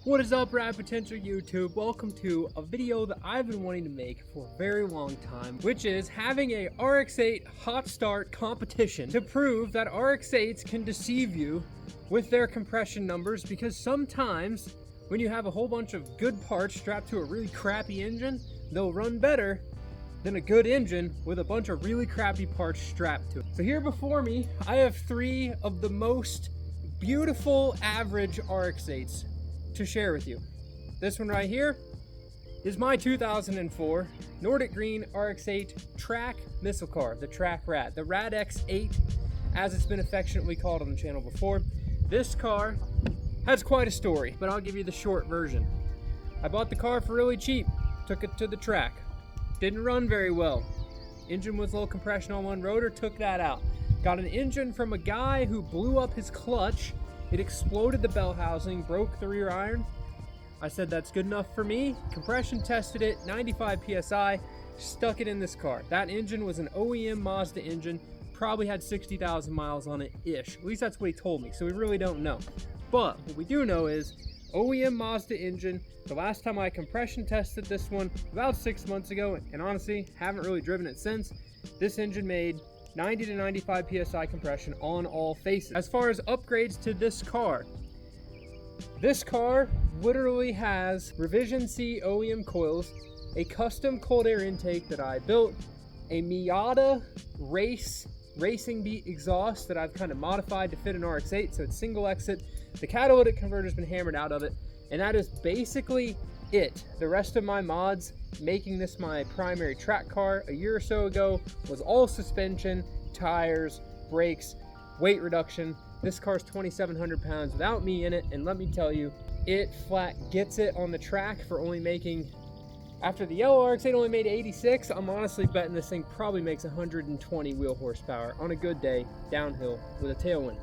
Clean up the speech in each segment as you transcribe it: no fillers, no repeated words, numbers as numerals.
What is up, Rad Potential YouTube? Welcome to a video that I've been wanting to make for a very long time, which is having a RX8 hot start competition to prove that RX8s can deceive you with their compression numbers, because sometimes when you have a whole bunch of good parts strapped to a really crappy engine, they'll run better than a good engine with a bunch of really crappy parts strapped to it. So here before me, I have three of the most beautiful average RX8s to share with you. This one right here is my 2004 Nordic Green RX8 track missile car, the Track Rad, the RX8, as it's been affectionately called on the channel before. This car has quite a story, but I'll give you the short version. I bought the car for really cheap, took it to the track, didn't run very well. Engine was low compression on one rotor, took that out. Got an engine from a guy who blew up his clutch. It exploded the bell housing, broke the rear iron. I said that's good enough for me. Compression tested it, 95 PSI, stuck it in this car. That engine was an OEM Mazda engine, probably had 60,000 miles on it-ish. At least that's what he told me, so we really don't know. But what we do know is OEM Mazda engine. The last time I compression tested this one, about 6 months ago, and honestly, haven't really driven it since. This engine made 90 to 95 PSI compression on all faces. As far as upgrades to this car literally has Revision C OEM coils, a custom cold air intake that I built, a Miata Racing Beat exhaust that I've kind of modified to fit an RX8, so it's single exit. The catalytic converter's been hammered out of it, and that is basically it. The rest of my mods, making this my primary track car a year or so ago, was all suspension, tires, brakes, weight reduction. This car's 2,700 pounds without me in it, and let me tell you, it flat gets it on the track for only making, after the yellow RX8 only made 86, I'm honestly betting this thing probably makes 120 wheel horsepower on a good day, downhill with a tailwind.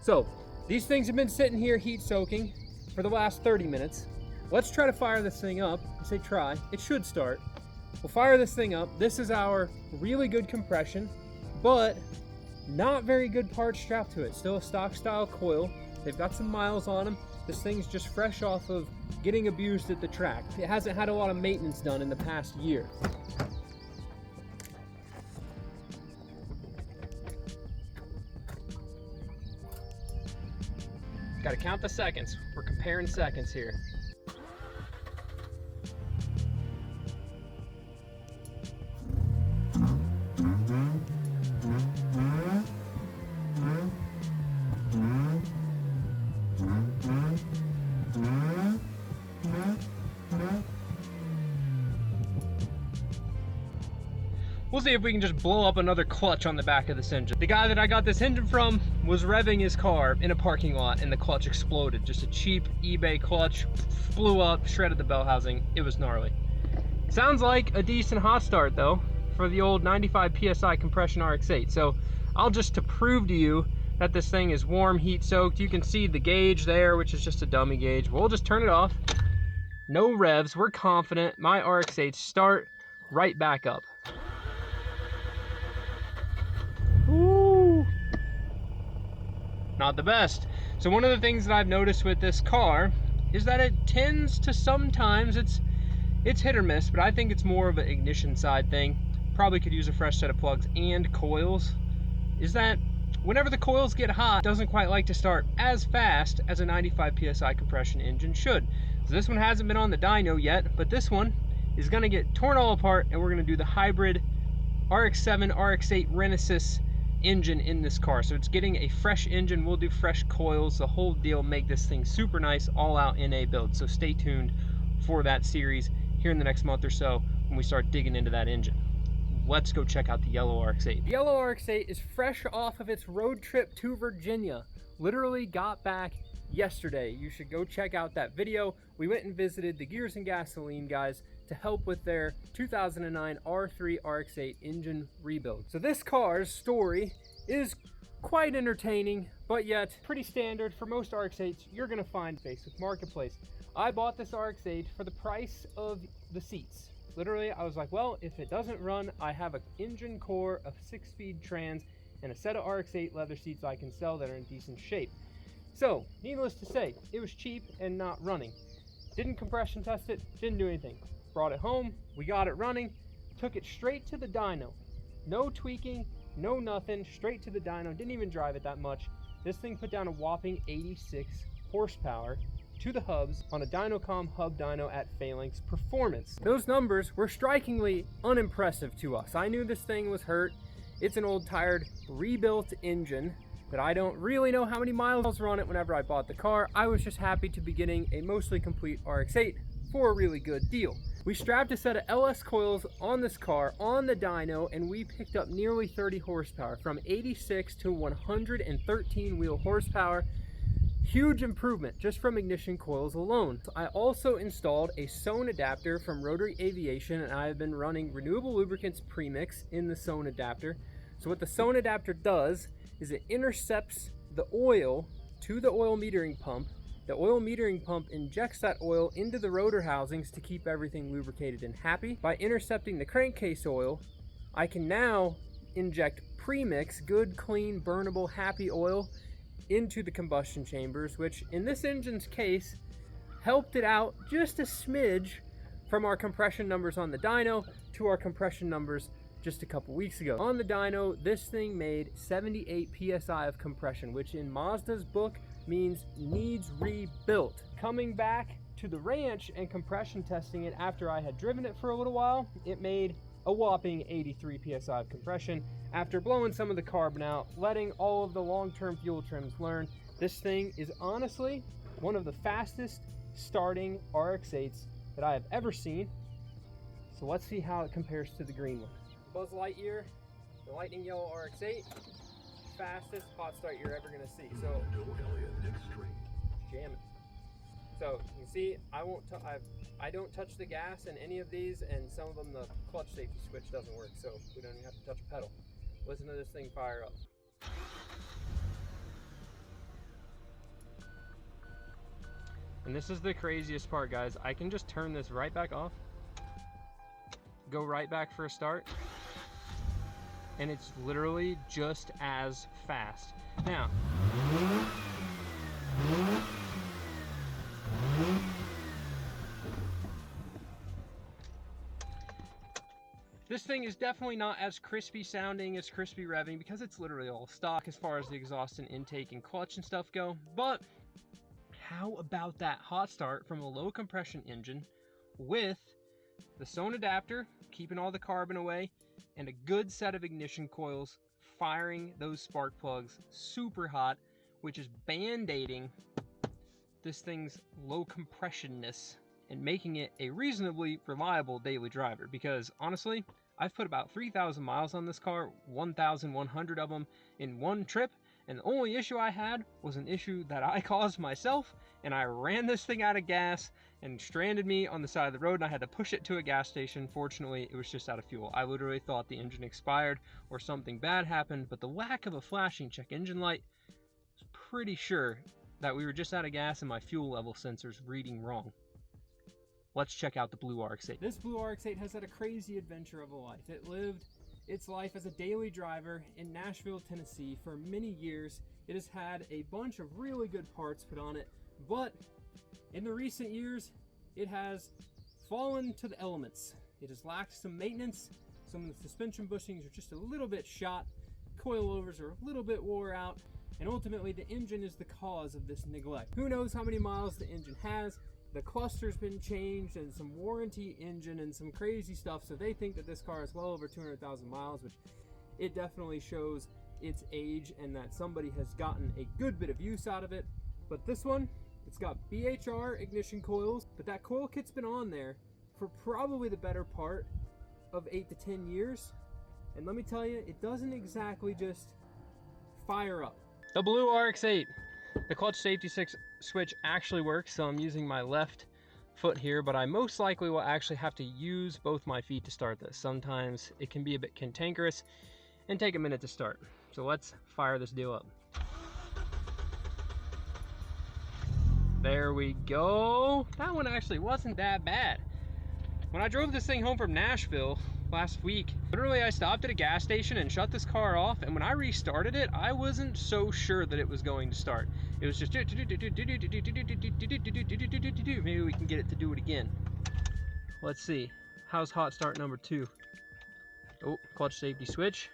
So, these things have been sitting here heat soaking for the last 30 minutes. Let's try to fire this thing up. I say try, it should start. We'll fire this thing up. This is our really good compression, but not very good parts strapped to it. Still a stock style coil. They've got some miles on them. This thing's just fresh off of getting abused at the track. It hasn't had a lot of maintenance done in the past year. Gotta count the seconds. We're comparing seconds here. We'll see if we can just blow up another clutch on the back of this engine. The guy that I got this engine from was revving his car in a parking lot and the clutch exploded. Just a cheap eBay clutch, blew up, shredded the bell housing. It was gnarly. Sounds like a decent hot start though for the old 95 PSI compression RX8. So I'll just, to prove to you that this thing is warm, heat soaked, you can see the gauge there, which is just a dummy gauge. We'll just turn it off. No revs, we're confident. My RX8 start right back up. Ooh. Not the best. So one of the things that I've noticed with this car is that it tends to sometimes, it's hit or miss, but I think it's more of an ignition side thing. Probably could use a fresh set of plugs and coils. Is that whenever the coils get hot, it doesn't quite like to start as fast as a 95 PSI compression engine should. So this one hasn't been on the dyno yet, but this one is gonna get torn all apart, and we're gonna do the hybrid RX7, RX8 Renesis engine in this car. So it's getting a fresh engine, we'll do fresh coils, the whole deal, make this thing super nice, all out NA build. So stay tuned for that series here in the next month or so when we start digging into that engine. Let's go check out the yellow RX8. The yellow RX8 is fresh off of its road trip to Virginia. Literally got back yesterday. You should go check out that video. We went and visited the Gears and Gasoline guys to help with their 2009 R3 RX8 engine rebuild. So this car's story is quite entertaining, but yet pretty standard for most RX8s you're gonna find Facebook Marketplace. I bought this RX8 for the price of the seats. Literally, I was like, well, if it doesn't run, I have an engine core, a 6-speed trans, and a set of RX8 leather seats I can sell that are in decent shape. So, needless to say, it was cheap and not running. Didn't compression test it, didn't do anything. Brought it home, we got it running, took it straight to the dyno. No tweaking, no nothing, straight to the dyno, didn't even drive it that much. This thing put down a whopping 86 horsepower to the hubs on a Dynocom hub dyno at Phalanx Performance. Those numbers were strikingly unimpressive to us. I knew this thing was hurt. It's an old tired rebuilt engine that I don't really know how many miles were on it whenever I bought the car. I was just happy to be getting a mostly complete RX8 for a really good deal. We strapped a set of LS coils on this car on the dyno, and we picked up nearly 30 horsepower, from 86 to 113 wheel horsepower. Huge improvement just from ignition coils alone. I also installed a Zone adapter from Rotary Aviation, and I have been running renewable lubricants premix in the Zone adapter. So what the Zone adapter does is it intercepts the oil to the oil metering pump. The oil metering pump injects that oil into the rotor housings to keep everything lubricated and happy. By intercepting the crankcase oil, I can now inject premix, good, clean, burnable, happy oil into the combustion chambers, which in this engine's case helped it out just a smidge from our compression numbers on the dyno to our compression numbers just a couple weeks ago. On the dyno, this thing made 78 psi of compression, which in Mazda's book means needs rebuilt. Coming back to the ranch and compression testing it after I had driven it for a little while, it made a whopping 83 psi of compression. After blowing some of the carbon out, letting all of the long-term fuel trims learn, this thing is honestly one of the fastest starting RX8s that I have ever seen. So let's see how it compares to the green one. Buzz Lightyear, the lightning yellow RX8, fastest hot start you're ever gonna see. So jam it. So you can see I don't touch the gas in any of these, and some of them the clutch safety switch doesn't work, so we don't even have to touch a pedal. Listen to this thing fire up. And this is the craziest part, guys. I can just turn this right back off, go right back for a start, and it's literally just as fast. Now, this thing is definitely not as crispy sounding, as crispy revving, because it's literally all stock as far as the exhaust and intake and clutch and stuff go. But how about that hot start from a low compression engine with the Zone adapter, keeping all the carbon away, and a good set of ignition coils firing those spark plugs super hot, which is band-aiding this thing's low compressionness and making it a reasonably reliable daily driver. Because honestly, I've put about 3,000 miles on this car, 1,100 of them in one trip, and the only issue I had was an issue that I caused myself, and I ran this thing out of gas and stranded me on the side of the road, and I had to push it to a gas station. Fortunately, it was just out of fuel. I literally thought the engine expired or something bad happened, but the lack of a flashing check engine light was pretty sure that we were just out of gas and my fuel level sensor's reading wrong. Let's check out the blue RX8. This blue RX8 has had a crazy adventure of a life. It lived its life as a daily driver in Nashville, Tennessee for many years. It has had a bunch of really good parts put on it, but in the recent years, it has fallen to the elements. It has lacked some maintenance. Some of the suspension bushings are just a little bit shot. Coilovers are a little bit wore out, and ultimately the engine is the cause of this neglect. Who knows how many miles the engine has? The cluster's been changed and some warranty engine and some crazy stuff, so they think that this car is well over 200,000 miles, which it definitely shows its age and that somebody has gotten a good bit of use out of it. But this one, it's got BHR ignition coils, but that coil kit's been on there for probably the better part of 8 to 10 years. And let me tell you, it doesn't exactly just fire up. The blue RX8. The clutch safety switch actually works, so I'm using my left foot here, but I most likely will actually have to use both my feet to start this. Sometimes it can be a bit cantankerous and take a minute to start. So let's fire this deal up. There we go. That one actually wasn't that bad. When I drove this thing home from Nashville last week, literally I stopped at a gas station and shut this car off, and when I restarted it, I wasn't so sure that it was going to start. It was just maybe we can get it to do it again. Let's see. How's hot start number 2? Oh, clutch safety switch.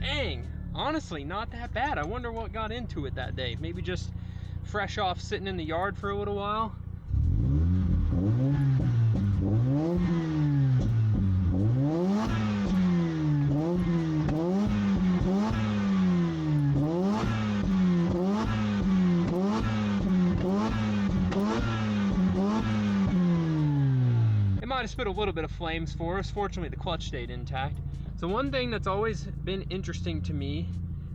Dang, honestly, not that bad. I wonder what got into it that day. Maybe just fresh off sitting in the yard for a little while. It might have spit a little bit of flames for us. Fortunately, the clutch stayed intact. So one thing that's always been interesting to me,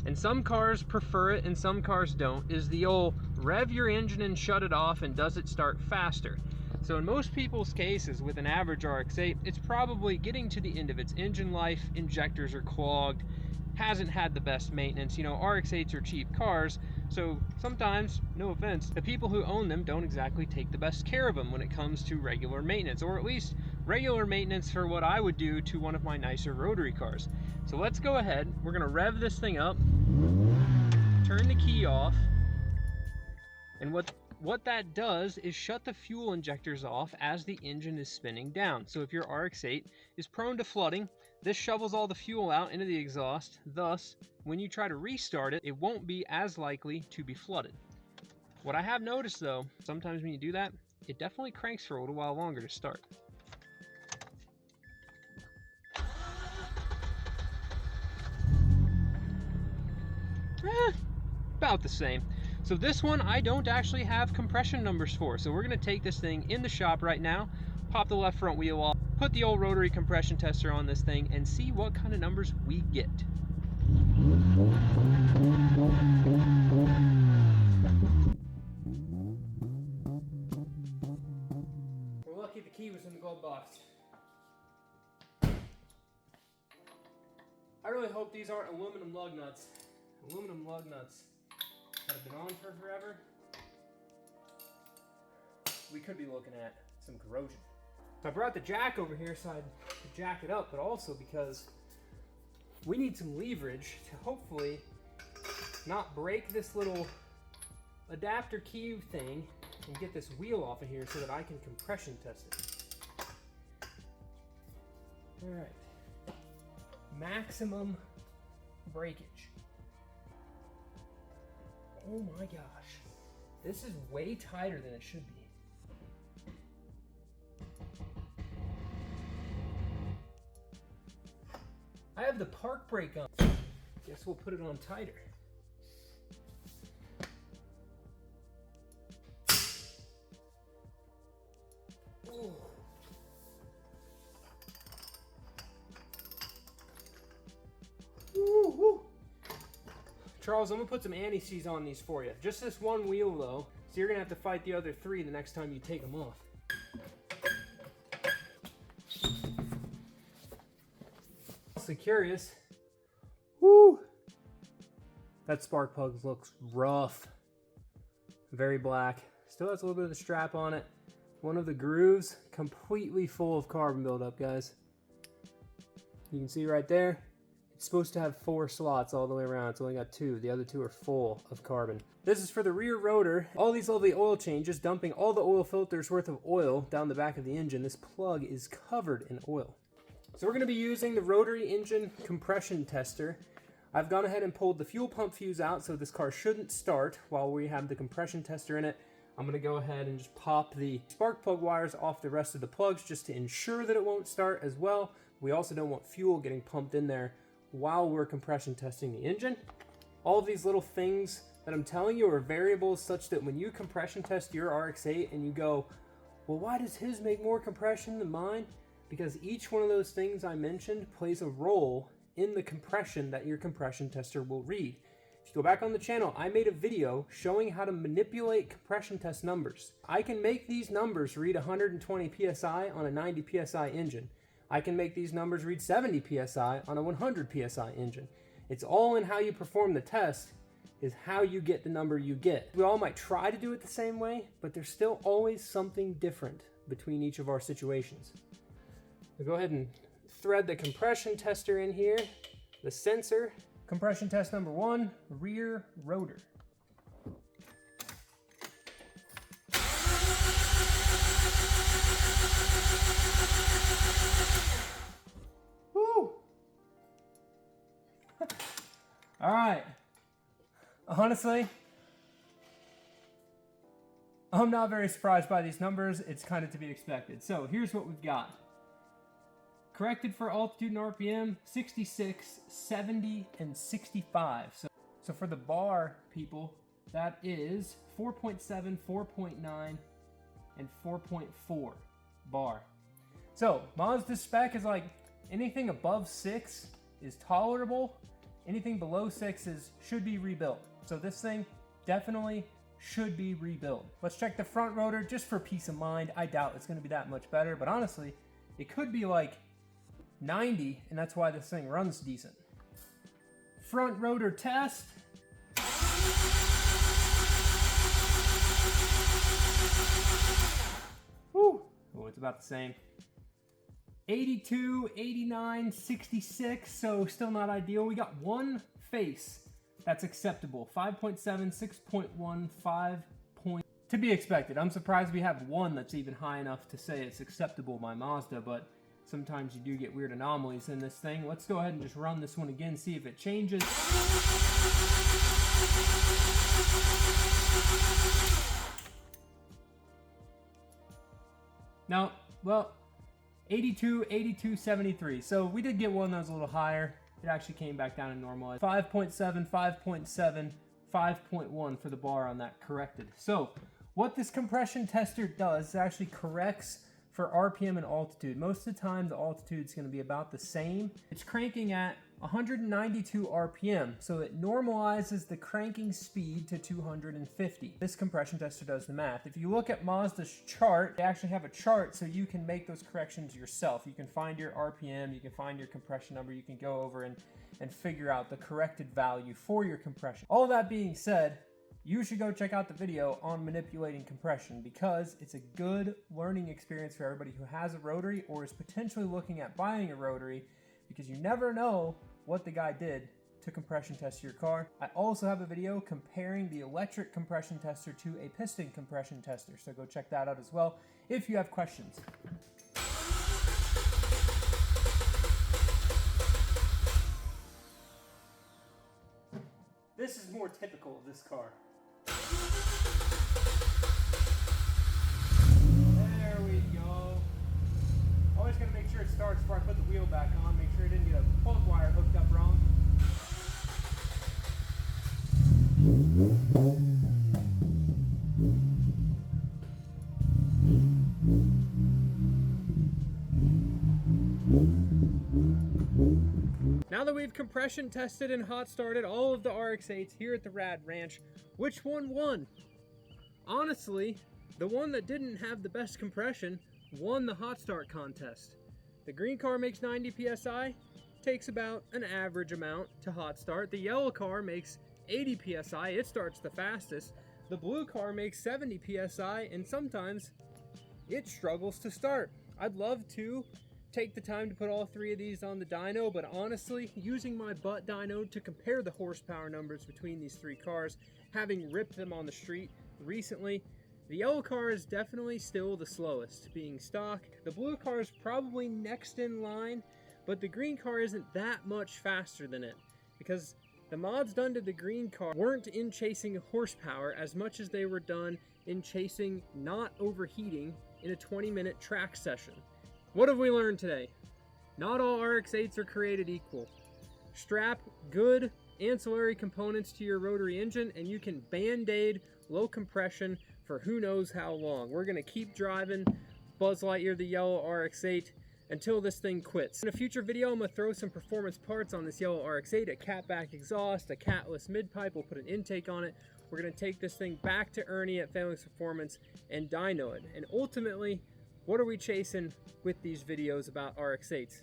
and some cars prefer it and some cars don't, is the old rev your engine and shut it off and does it start faster? So in most people's cases with an average RX8, it's probably getting to the end of its engine life, injectors are clogged, hasn't had the best maintenance. You know, RX8s are cheap cars, so sometimes, no offense, the people who own them don't exactly take the best care of them when it comes to regular maintenance, or at least regular maintenance for what I would do to one of my nicer rotary cars. So let's go ahead, we're gonna rev this thing up, turn the key off, and what that does is shut the fuel injectors off as the engine is spinning down. So if your RX8 is prone to flooding, this shovels all the fuel out into the exhaust. Thus, when you try to restart it, it won't be as likely to be flooded. What I have noticed though, sometimes when you do that, it definitely cranks for a little while longer to start. About the same. So this one I don't actually have compression numbers for, so we're going to take this thing in the shop right now, pop the left front wheel off, put the old rotary compression tester on this thing, and see what kind of numbers we get. We're lucky the key was in the glove box. I really hope these aren't aluminum lug nuts. Aluminum lug nuts that have been on for forever. We could be looking at some corrosion. So I brought the jack over here so I could jack it up, but also because we need some leverage to hopefully not break this little adapter key thing and get this wheel off of here so that I can compression test it. All right, maximum breakage. Oh my gosh, this is way tighter than it should be. I have the park brake on. Guess we'll put it on tighter. Ooh. Woo, woo. Charles, I'm gonna put some anti-seize on these for you. Just this one wheel though, so you're gonna have to fight the other 3 the next time you take them off. Also curious. Woo! That spark plug looks rough. Very black. Still has a little bit of the strap on it. One of the grooves completely full of carbon buildup, guys. You can see right there. It's supposed to have 4 slots all the way around. It's only got 2. The other 2 are full of carbon. This is for the rear rotor. All these lovely oil changes, dumping all the oil filters worth of oil down the back of the engine. This plug is covered in oil. So we're going to be using the rotary engine compression tester. I've gone ahead and pulled the fuel pump fuse out, so this car shouldn't start while we have the compression tester in it. I'm going to go ahead and just pop the spark plug wires off the rest of the plugs just to ensure that it won't start as well. We also don't want fuel getting pumped in there while we're compression testing the engine. All of these little things that I'm telling you are variables such that when you compression test your RX8 and you go, well, why does his make more compression than mine? Because each one of those things I mentioned plays a role in the compression that your compression tester will read. If you go back on the channel, I made a video showing how to manipulate compression test numbers. I can make these numbers read 120 PSI on a 90 PSI engine. I can make these numbers read 70 PSI on a 100 PSI engine. It's all in how you perform the test is how you get the number you get. We all might try to do it the same way, but there's still always something different between each of our situations. So go ahead and thread the compression tester in here. The sensor Compression test number 1, rear rotor. Woo! All right. Honestly, I'm not very surprised by these numbers. It's kind of to be expected. So here's what we've got. Corrected for altitude and RPM, 66, 70, and 65. So for the bar, people, that is 4.7, 4.9, and 4.4 bar. So Mazda's spec is like anything above 6 is tolerable. Anything below 6 should be rebuilt. So this thing definitely should be rebuilt. Let's check the front rotor just for peace of mind. I doubt it's going to be that much better, but honestly, it could be like 90, and that's why this thing runs decent. Front rotor test. Woo! Oh, it's about the same. 82, 89, 66, so still not ideal. We got one face that's acceptable. 5.7, 6.1, 5 point. To be expected. I'm surprised we have one that's even high enough to say it's acceptable by Mazda, but sometimes you do get weird anomalies in this thing. Let's go ahead and just run this one again, see if it changes. Now, well, 82, 82, 73. So we did get one that was a little higher. It actually came back down and normalized. 5.7, 5.7, 5.1 for the bar on that corrected. So what this compression tester does is actually corrects for RPM and altitude. Most of the time the altitude is going to be about the same. It's cranking at 192 RPM, so it normalizes the cranking speed to 250. This compression tester does the math. If you look at Mazda's chart, they actually have a chart so you can make those corrections yourself. You can find your RPM, you can find your compression number, you can go over and figure out the corrected value for your compression. All that being said, you should go check out the video on manipulating compression because it's a good learning experience for everybody who has a rotary or is potentially looking at buying a rotary, because you never know what the guy did to compression test your car. I also have a video comparing the electric compression tester to a piston compression tester, so go check that out as well if you have questions. This is more typical of this car. There we go. Always gonna make sure it starts before I put the wheel back on. Make sure I didn't get a plug wire hooked up wrong. Now that we've compression tested and hot started all of the RX8s here at the Rad Ranch, which one won? Honestly, the one that didn't have the best compression won the hot start contest. The green car makes 90 PSI, takes about an average amount to hot start. The yellow car makes 80 PSI, it starts the fastest. The blue car makes 70 PSI, and sometimes it struggles to start. I'd love to take the time to put all three of these on the dyno, but honestly, using my butt dyno to compare the horsepower numbers between these three cars, having ripped them on the street recently, the yellow car is definitely still the slowest, being stock. The blue car is probably next in line, but the green car isn't that much faster than it, because the mods done to the green car weren't in chasing horsepower as much as they were done in chasing not overheating in a 20-minute track session. What have we learned today? Not all RX8s are created equal. Strap good ancillary components to your rotary engine and you can band-aid low compression for who knows how long. We're gonna keep driving Buzz Lightyear the yellow RX8 until this thing quits. In a future video, I'm gonna throw some performance parts on this yellow RX8, a catback exhaust, a catless mid-pipe, we'll put an intake on it. We're gonna take this thing back to Ernie at Phalanx Performance and dyno it. And ultimately, what are we chasing with these videos about RX8s?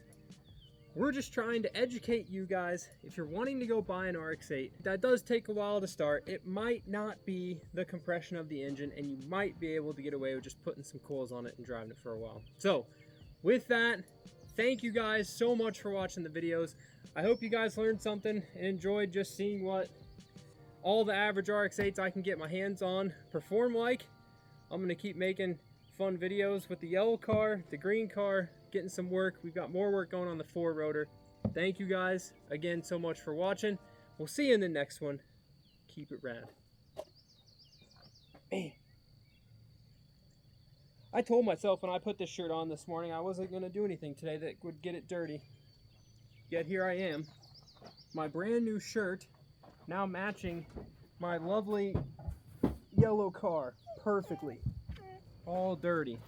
We're just trying to educate you guys. If you're wanting to go buy an RX8, that does take a while to start. It might not be the compression of the engine, and you might be able to get away with just putting some coils on it and driving it for a while. So, with that, thank you guys so much for watching the videos. I hope you guys learned something and enjoyed just seeing what all the average RX8s I can get my hands on perform like. I'm going to keep making fun videos with the yellow car, the green car, getting some work. We've got more work going on the 4-rotor. Thank you guys again so much for watching. We'll see you in the next one. Keep it rad. Man. I told myself when I put this shirt on this morning I wasn't going to do anything today that would get it dirty. Yet here I am. My brand new shirt now matching my lovely yellow car perfectly. All dirty.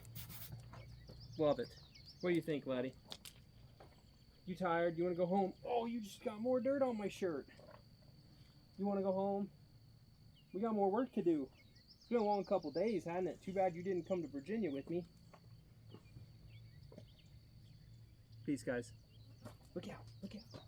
Love it. What do you think, laddie? You tired? You want to go home? Oh, you just got more dirt on my shirt. You want to go home? We got more work to do. It's been a long couple days, hasn't it? Too bad you didn't come to Virginia with me. Peace, guys. Look out. Look out.